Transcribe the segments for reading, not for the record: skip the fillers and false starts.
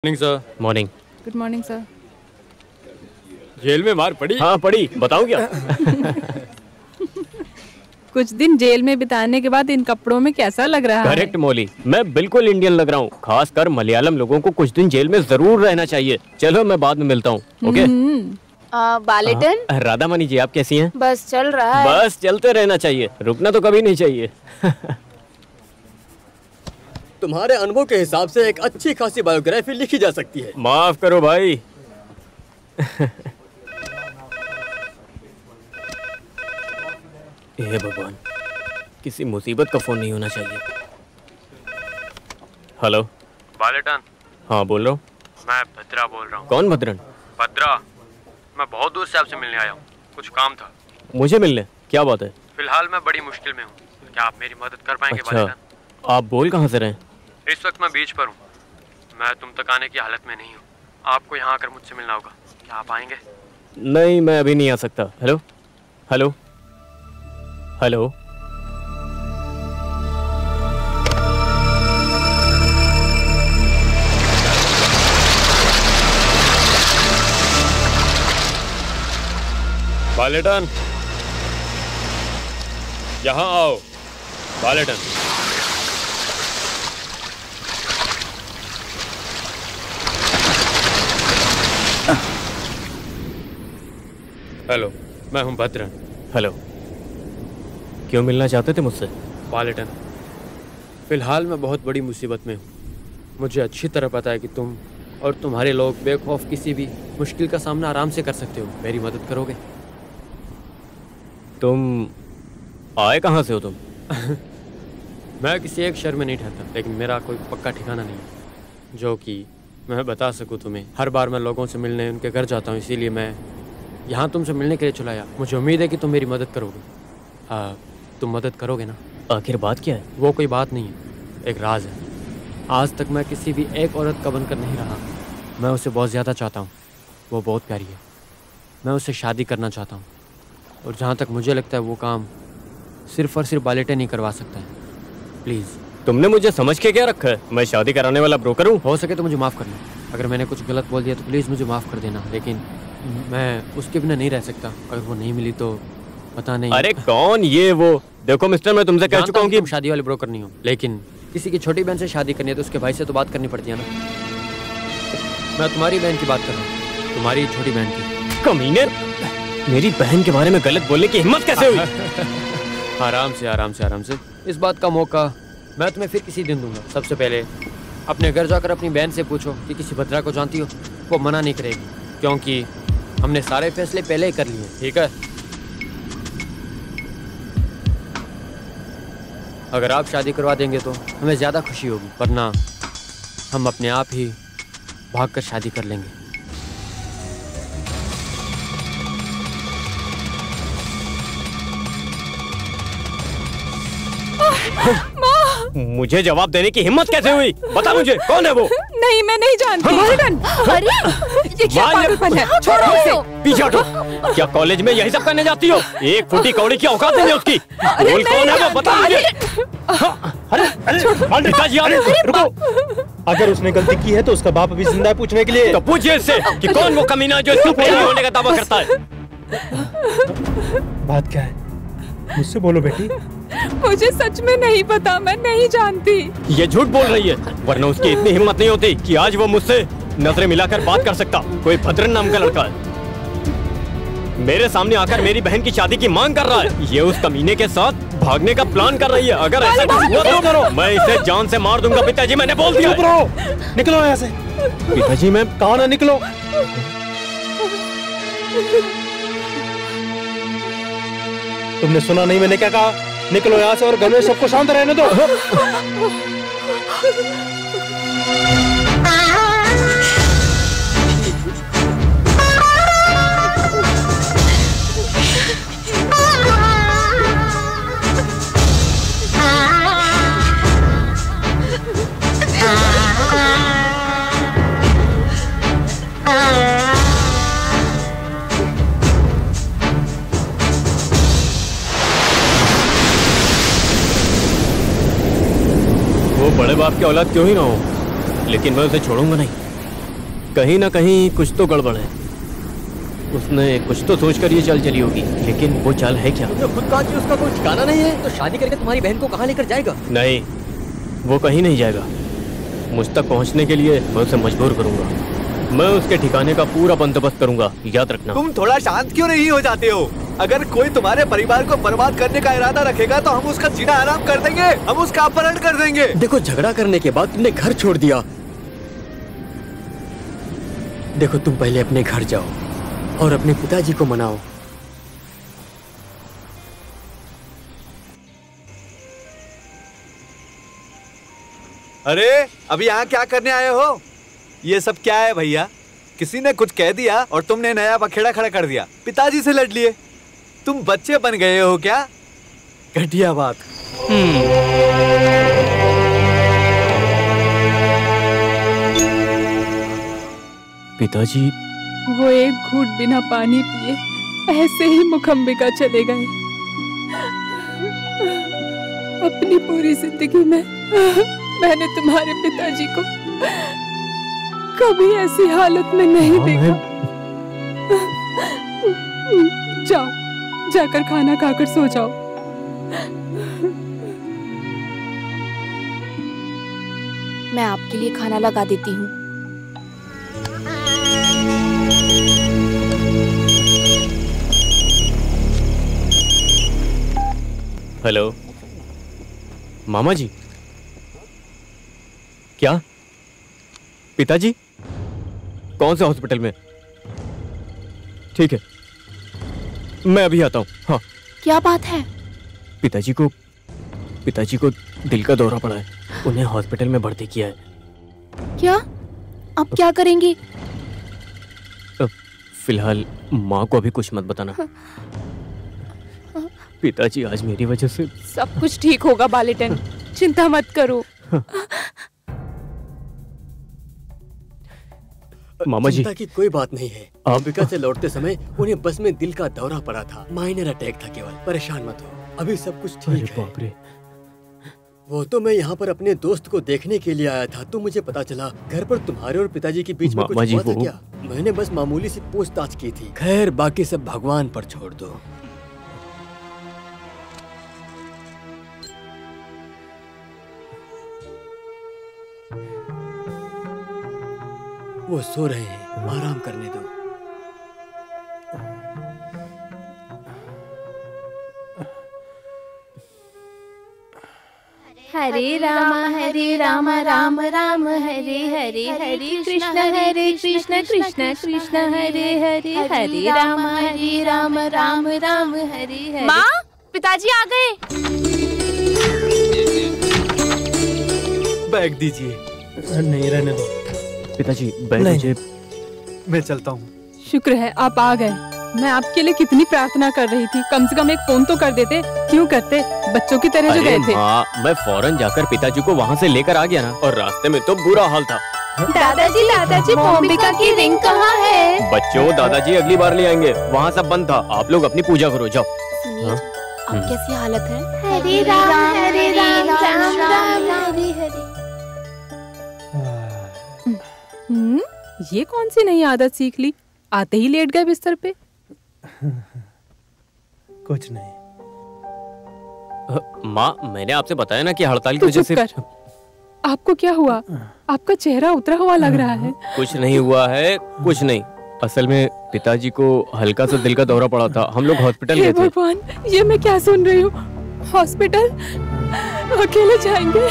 Morning sir. Morning. Good morning sir. Jail में मार पड़ी? हाँ पड़ी, बताऊं क्या? कुछ दिन जेल में बिताने के बाद इन कपड़ों में कैसा लग रहा है? करेक्ट मौली, मैं बिल्कुल इंडियन लग रहा हूँ। खासकर मलयालम लोगों को कुछ दिन जेल में जरूर रहना चाहिए। चलो मैं बाद में मिलता हूँ। ओके बालेटन। राधा मनी जी, आप कैसी हैं? बस चल रहा है। बस चलते रहना चाहिए, रुकना तो कभी नहीं चाहिए। तुम्हारे अनुभव के हिसाब से एक अच्छी खासी बायोग्राफी लिखी जा सकती है। माफ करो भाई। हे भगवान, किसी मुसीबत का फोन नहीं होना चाहिए। हेलो बालेटन। हाँ बोल रहा हूँ। मैं भद्रा बोल रहा हूँ। कौन भद्रन? भद्रा, मैं बहुत दूर से आपसे मिलने आया हूँ, कुछ काम था। मुझे मिलने? क्या बात है? फिलहाल मैं बड़ी मुश्किल में हूँ, क्या आप मेरी मदद कर पाएंगे? अच्छा, बालेटन, आप बोल कहाँ से रहे? इस वक्त मैं बीच पर हूँ, मैं तुम तक आने की हालत में नहीं हूँ। आपको यहाँ आकर मुझसे मिलना होगा, क्या आप आएंगे? नहीं, मैं अभी नहीं आ सकता। Hello hello hello. बालेटन, यहाँ आओ। बालेटन, हेलो, मैं हूँ भद्रन। हेलो, क्यों मिलना चाहते थे मुझसे? बालेटन, फिलहाल मैं बहुत बड़ी मुसीबत में हूँ। मुझे अच्छी तरह पता है कि तुम और तुम्हारे लोग बेखौफ किसी भी मुश्किल का सामना आराम से कर सकते हो। मेरी मदद करोगे? तुम आए कहाँ से हो तुम? मैं किसी एक शहर में नहीं ठहरता, लेकिन मेरा कोई पक्का ठिकाना नहीं है जो कि मैं बता सकूं तुम्हें। हर बार मैं लोगों से मिलने उनके घर जाता हूं, इसीलिए मैं यहाँ तुमसे मिलने के लिए चला आया। मुझे उम्मीद है कि तुम मेरी मदद करोगे। हाँ, तुम मदद करोगे ना? आखिर बात क्या है? वो कोई बात नहीं है, एक राज है। आज तक मैं किसी भी एक औरत का बनकर नहीं रहा। मैं उसे बहुत ज़्यादा चाहता हूँ, वो बहुत प्यारी है। मैं उससे शादी करना चाहता हूँ, और जहाँ तक मुझे लगता है वो काम सिर्फ और सिर्फ बालेटन ही करवा सकता है। प्लीज़। तुमने मुझे समझ के क्या रखा है? मैं शादी कराने वाला ब्रोकर हूँ? हो सके तो मुझे माफ़ करना। अगर मैंने कुछ गलत बोल दिया तो प्लीज़ मुझे माफ़ कर देना, लेकिन मैं उसके बिना नहीं रह सकता। अगर वो नहीं मिली तो पता नहीं। अरे कौन ये वो? देखो मिस्टर, मैं तुमसे कह चुका हूँ कि तुम शादी वाले ब्रोकर नहीं हो, लेकिन किसी की छोटी बहन से शादी करनी है तो उसके भाई से तो बात करनी पड़ती है ना। मैं तुम्हारी बहन की बात कर रहा हूँ, तुम्हारी छोटी बहन की। कमीने, मेरी बहन के बारे में गलत बोलने की हिम्मत कैसे हुई? आराम से आराम से आराम से। इस बात का मौका मैं तुम्हें फिर किसी दिन दूंगा। सबसे पहले अपने घर जाकर अपनी बहन से पूछो कि किसी भद्रा को जानती हो। वो मना नहीं करेगी, क्योंकि हमने सारे फैसले पहले ही कर लिए। ठीक है? अगर आप शादी करवा देंगे तो हमें ज़्यादा खुशी होगी, वरना हम अपने आप ही भागकर शादी कर लेंगे। मुझे जवाब देने की हिम्मत कैसे हुई? बता मुझे, कौन है वो? नहीं, मैं नहीं जानती। अरे ये क्या पागलपन है? छोड़ो उसे। पीछे हटो। क्या कॉलेज में यही सब करने जाती हो? एक फुटी कौड़ी की औकात नहीं है उसकी। बोल कौन है वो, बता मुझे। अरे पिताजी, रुको। अगर उसने गलती की है तो उसका बाप अभी जिंदा है पूछने के लिए। तो पूछिए इससे कि कौन वो कमीना है जो इसका प्रेमी होने का दावा करता है। बात क्या है? मुझसे बोलो बेटी। मुझे सच में नहीं पता, मैं नहीं जानती। ये झूठ बोल रही है, वरना उसकी इतनी हिम्मत नहीं होती कि आज वो मुझसे नजरें मिलाकर बात कर सकता। कोई भद्रन नाम का लड़का है, मेरे सामने आकर मेरी बहन की शादी की मांग कर रहा है। ये उस कमीने के साथ भागने का प्लान कर रही है। अगर ऐसा कुछ हुआ तो मैं इसे जान से मार दूंगा। पिताजी, मैंने बोल दिया। चुप रहो, निकलो यहाँ से। पिताजी, मैं कहा ना निकलो। तुमने सुना नहीं मैंने क्या कहा? निकलो यहाँ से और घर में सबको शांत रहने दो। बड़े बाप की औलाद क्यों ही ना हो, लेकिन मैं उसे छोड़ूंगा नहीं। कहीं ना कहीं कुछ तो गड़बड़ है। उसने कुछ तो सोचकर ये चाल चली होगी, लेकिन वो चाल है क्या? तुमने खुद कहा कि उसका कोई ठिकाना नहीं है, तो शादी करके तुम्हारी बहन को कहाँ लेकर जाएगा? नहीं, वो कहीं नहीं जाएगा। मुझ तक पहुंचने के लिए मैं उसे मजबूर करूंगा। मैं उसके ठिकाने का पूरा बंदोबस्त करूंगा, याद रखना। तुम थोड़ा शांत क्यों नहीं हो जाते हो? अगर कोई तुम्हारे परिवार को बर्बाद करने का इरादा रखेगा तो हम उसका जीना हराम कर देंगे, हम उसका अपहरण कर देंगे। देखो, झगड़ा करने के बाद तुमने घर छोड़ दिया। देखो, तुम पहले अपने घर जाओ और अपने पिताजी को मनाओ। अरे अभी यहाँ क्या करने आए हो? ये सब क्या है भैया? किसी ने कुछ कह दिया और तुमने नया बखेड़ा खड़ा कर दिया, पिताजी से लड़ लिए। तुम बच्चे बन गए हो क्या? घटिया बात। पिताजी वो एक घूंट बिना पानी पिए ऐसे ही मुखम्बिका चले गए। अपनी पूरी जिंदगी में मैंने तुम्हारे पिताजी को कभी ऐसी हालत में नहीं देखा। जाओ, जाकर खाना खाकर सो जाओ। मैं आपके लिए खाना लगा देती हूँ। हेलो मामा जी। क्या? पिताजी कौन से हॉस्पिटल में? ठीक है, मैं अभी आता हूँ। हाँ। क्या बात है? पिताजी को दिल का दौरा पड़ा है, उन्हें हॉस्पिटल में भर्ती किया है। क्या? अब क्या करेंगे? फिलहाल माँ को अभी कुछ मत बताना। पिताजी आज मेरी वजह से। सब कुछ ठीक होगा बालेटन, चिंता मत करो। मामा जी, चिंता की कोई बात नहीं है। अमेरिका से लौटते समय उन्हें बस में दिल का दौरा पड़ा था, माइनर अटैक था केवल। परेशान मत हो, अभी सब कुछ ठीक है। वो तो मैं यहाँ पर अपने दोस्त को देखने के लिए आया था, तो मुझे पता चला घर पर तुम्हारे और पिताजी के बीच में कुछ हुआ था क्या? मैंने बस मामूली सी पूछताछ की थी। खैर, बाकी सब भगवान पर छोड़ दो। वो सो रहे हैं, आराम करने दो। हरे राम राम राम हरे हरे, हरे कृष्ण कृष्ण कृष्ण हरे हरे, हरे राम राम राम हरे हरे। माँ, पिताजी आ गए। बैग दीजिए। नहीं, रहने दो। पिताजी बैग मुझे। मैं चलता हूँ। शुक्र है आप आ गए। मैं आपके लिए कितनी प्रार्थना कर रही थी, कम से कम एक फोन तो कर देते। क्यों करते, बच्चों की तरह जो गए थे। मैं फौरन जाकर पिताजी को वहाँ से लेकर आ गया ना, और रास्ते में तो बुरा हाल था। दादाजी मोम्बिका की रिंग कहाँ है? बच्चों, दादाजी अगली बार ले आएंगे, वहाँ सब बंद था। आप लोग अपनी पूजा करो, जाओ। सुनिए, अब कैसी हालत है? हरे राम राम राम हरे हरे। ये कौन सी नई आदत सीख ली? आते ही लेट गए बिस्तर पे। कुछ नहीं। माँ, मैंने आपसे बताया ना कि हड़ताल की तू वजह चुप से। कर। आपको क्या हुआ? आपका चेहरा उतरा हुआ लग रहा है। कुछ नहीं हुआ है, कुछ नहीं। असल में पिताजी को हल्का सा दिल का दौरा पड़ा था, हम लोग हॉस्पिटल गए थे। भगवान, ये मैं क्या सुन रही हूँ? हॉस्पिटल? अकेले जाएंगे?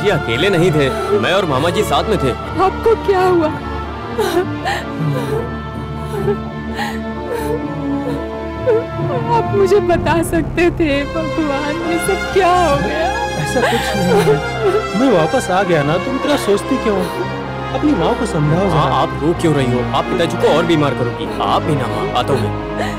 ये अकेले नहीं थे, मैं और मामा जी साथ में थे। आपको क्या हुआ? आप मुझे बता सकते थे। भगवान, ये सब क्या हो गया? ऐसा कुछ नहीं है। मैं वापस आ गया ना, तुम इतना सोचती क्यों? अपनी माँ को समझाओ। हाँ, आप रो क्यों रही हो? आप पिताजी को और बीमार करोगी। आप भी ना माँ, आता हूँ मैं।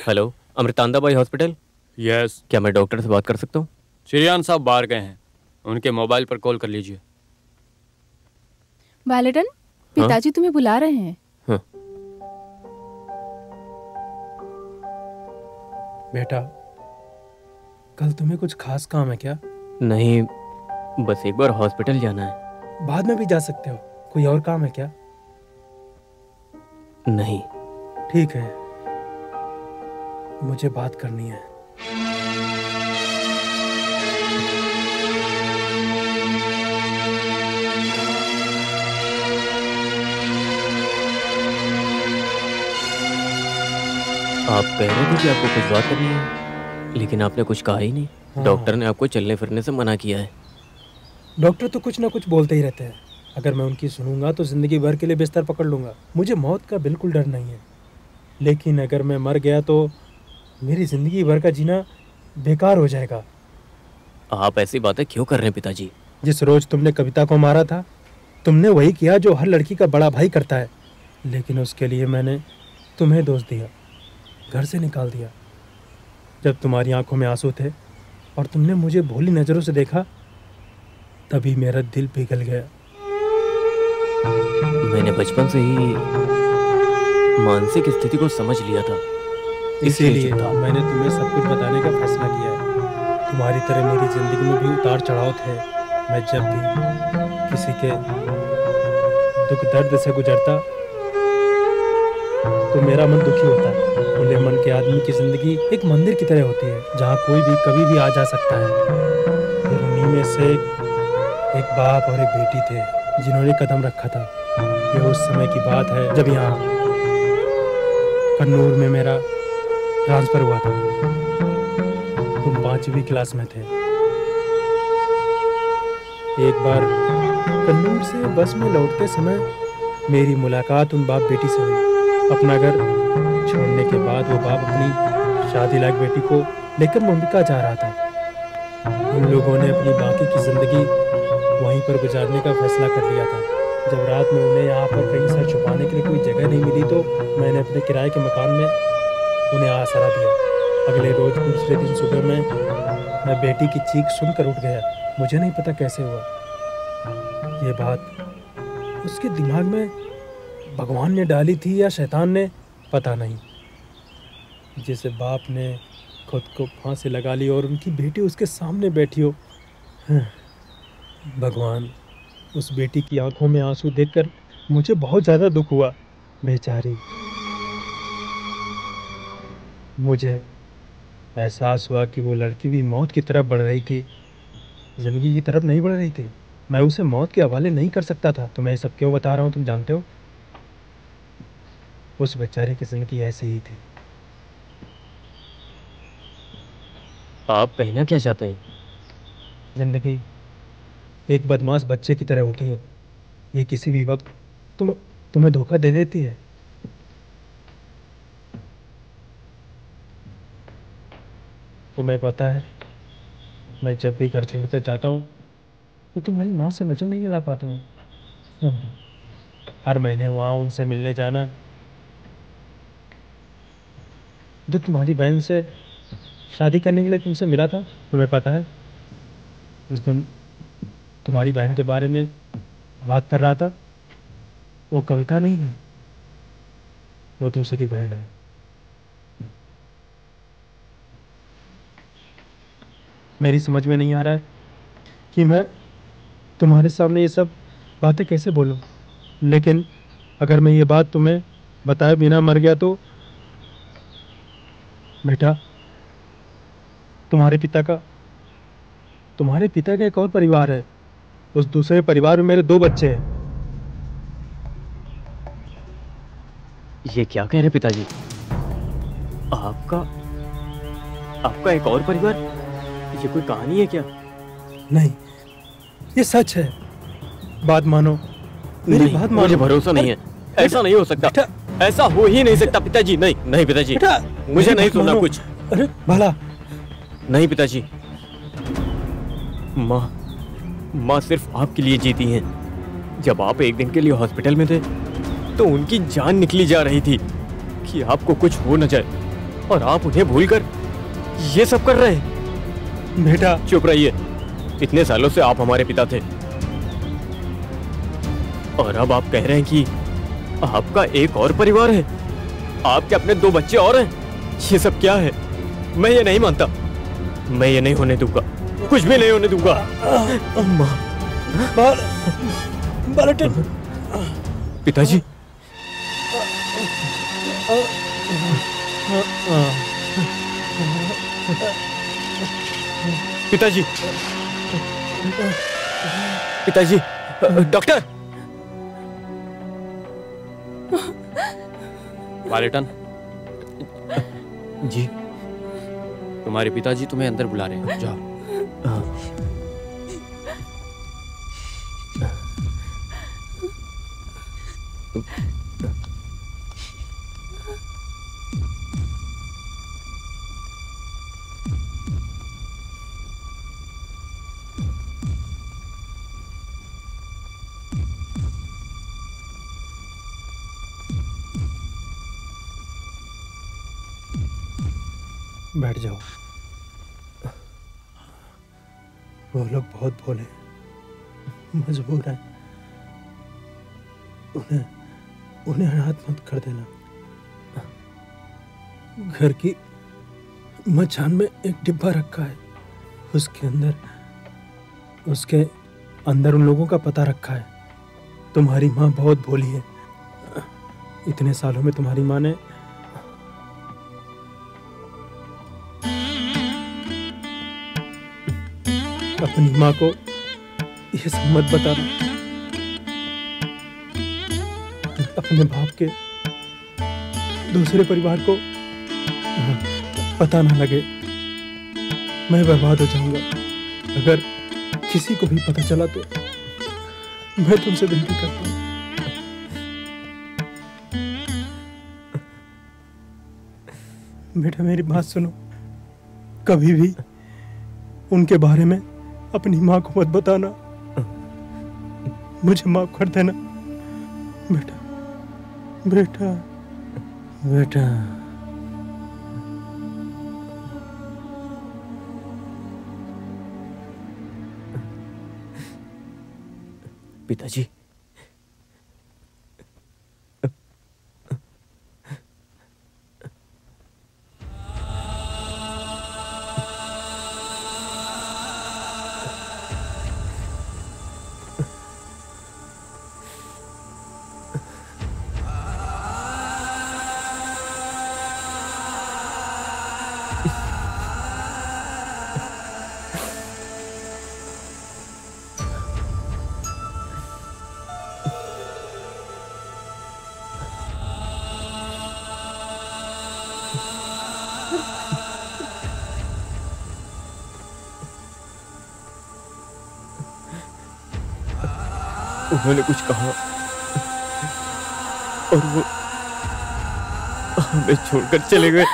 हेलो, अमृतांदाबाई हॉस्पिटल? यस। क्या मैं डॉक्टर से बात कर सकता हूँ? श्रीयान साहब बाहर गए हैं, उनके मोबाइल पर कॉल कर लीजिए। बालेटन, पिताजी तुम्हें बुला रहे हैं। हाँ। बेटा, कल तुम्हें कुछ खास काम है क्या? नहीं, बस एक बार हॉस्पिटल जाना है। बाद में भी जा सकते हो। कोई और काम है क्या? नहीं। ठीक है, मुझे बात करनी है। आप कह रहे थे कि आपको कुछ बात करनी है, लेकिन आपने कुछ कहा ही नहीं। हाँ। डॉक्टर ने आपको चलने फिरने से मना किया है। डॉक्टर तो कुछ ना कुछ बोलते ही रहते हैं। अगर मैं उनकी सुनूंगा तो जिंदगी भर के लिए बिस्तर पकड़ लूंगा। मुझे मौत का बिल्कुल डर नहीं है, लेकिन अगर मैं मर गया तो मेरी जिंदगी भर का जीना बेकार हो जाएगा। आप ऐसी बातें क्यों कर रहे हैं पिताजी? जिस रोज तुमने कविता को मारा था, तुमने वही किया जो हर लड़की का बड़ा भाई करता है। लेकिन उसके लिए मैंने तुम्हें दोष दिया, घर से निकाल दिया। जब तुम्हारी आंखों में आंसू थे और तुमने मुझे भोली नजरों से देखा, तभी मेरा दिल पिघल गया। मैंने बचपन से ही मानसिक स्थिति को समझ लिया था, इसीलिए मैंने तुम्हें सब कुछ बताने का फैसला किया है। तुम्हारी तरह मेरी जिंदगी में भी उतार चढ़ाव थे। मैं जब भी किसी के दुख दर्द से गुजरता तो मेरा मन दुखी होता है। खुले मन के आदमी की जिंदगी एक मंदिर की तरह होती है, जहाँ कोई भी कभी भी आ जा सकता है। फिर उन्हीं में से एक बाप और एक बेटी थे जिन्होंने कदम रखा था। ये उस समय की बात है जब यहाँ कन्नूर में मेरा ट्रांसफर हुआ था। तुम 5वीं क्लास में थे। एक बार कन्नूर से बस में लौटते समय मेरी मुलाकात उन बाप बेटी से हुई। अपना घर छोड़ने के बाद वो बाप अपनी शादी लायक बेटी को लेकर मुंबई जा रहा था। उन लोगों ने अपनी बाकी की जिंदगी वहीं पर गुजारने का फैसला कर लिया था। जब रात में उन्हें यहाँ पर कहीं सर छुपाने के लिए कोई जगह नहीं मिली तो मैंने अपने किराए के मकान में उन्हें आसरा दिया। अगले रोज दूसरे दिन सुबह में मैं बेटी की चीख सुनकर उठ गया। मुझे नहीं पता कैसे हुआ। ये बात उसके दिमाग में भगवान ने डाली थी या शैतान ने, पता नहीं। जैसे बाप ने खुद को फांसी लगा ली और उनकी बेटी उसके सामने बैठी हो। भगवान, उस बेटी की आंखों में आंसू देखकर मुझे बहुत ज़्यादा दुख हुआ। बेचारी। मुझे एहसास हुआ कि वो लड़की भी मौत की तरफ बढ़ रही थी, जिंदगी की तरफ नहीं बढ़ रही थी। मैं उसे मौत के हवाले नहीं कर सकता था। तो मैं ये सब क्यों बता रहा हूँ, तुम जानते हो? उस बेचारे की जिंदगी ऐसी ही थी। आप कहना क्या चाहते हैं? जिंदगी एक बदमाश बच्चे की तरह होती है। ये किसी भी वक्त तुम्हें धोखा दे देती है। तुम्हें पता है, मैं जब भी घर छोड़ते जाता हूँ तो तुम्हारी माँ से नजर नहीं मिला पाता हूँ। हर महीने वहाँ उनसे मिलने जाना। जो तुम्हारी बहन से शादी करने के लिए तुमसे मिला था, तुम्हें पता है उस दिन तुम्हारी बहन के बारे में बात कर रहा था। वो कविता नहीं है, वो दूसरी बहन है। मेरी समझ में नहीं आ रहा है कि मैं तुम्हारे सामने ये सब बातें कैसे बोलूं। लेकिन अगर मैं ये बात तुम्हें बताए बिना मर गया तो बेटा, तुम्हारे पिता का एक और परिवार है। उस दूसरे परिवार में मेरे 2 बच्चे हैं। ये क्या कह रहे पिताजी? आपका एक और परिवार? ये कोई कहानी है क्या? नहीं, ये सच है। बात मानो, मेरी बात मानो। मुझे भरोसा नहीं है। ऐसा नहीं हो सकता। ऐसा हो ही नहीं सकता पिताजी। नहीं नहीं पिताजी, मुझे नहीं सुनना कुछ। अरे भला। नहीं पिताजी, माँ सिर्फ आपके लिए जीती हैं। जब आप एक दिन के लिए हॉस्पिटल में थे तो उनकी जान निकली जा रही थी कि आपको कुछ हो न जाए, और आप उन्हें भूलकर ये सब कर रहे हैं। बेटा चुप रहिए। इतने सालों से आप हमारे पिता थे, और अब आप कह रहे हैं कि आपका एक और परिवार है, आपके अपने 2 बच्चे और हैं। ये सब क्या है? मैं ये नहीं मानता। मैं ये नहीं होने दूंगा। कुछ भी नहीं होने दूंगा। बालटन। पिताजी। पिताजी। पिताजी। डॉक्टर। बालेटन जी, तुम्हारे पिताजी तुम्हें अंदर बुला रहे हैं, जाओ। बैठ जाओ। वो लोग बहुत भोले, मजबूर हैं। उन्हें अनाथ मत कर देना। घर की मचान में एक डिब्बा रखा है, उसके अंदर उन लोगों का पता रखा है। तुम्हारी माँ बहुत भोली है। इतने सालों में तुम्हारी माँ ने अपनी माँ को यह सब मत बताना, अपने बाप के दूसरे परिवार को पता ना लगे। मैं बर्बाद हो जाऊंगा। अगर किसी को भी पता चला तो मैं तुमसे विनती करता हूँ। बेटा मेरी बात सुनो, कभी भी उनके बारे में अपनी माँ को मत बताना। मुझे माफ कर देना बेटा। बेटा बेटा पिताजी। उन्होंने कुछ कहा और वो हमें छोड़कर चले गए।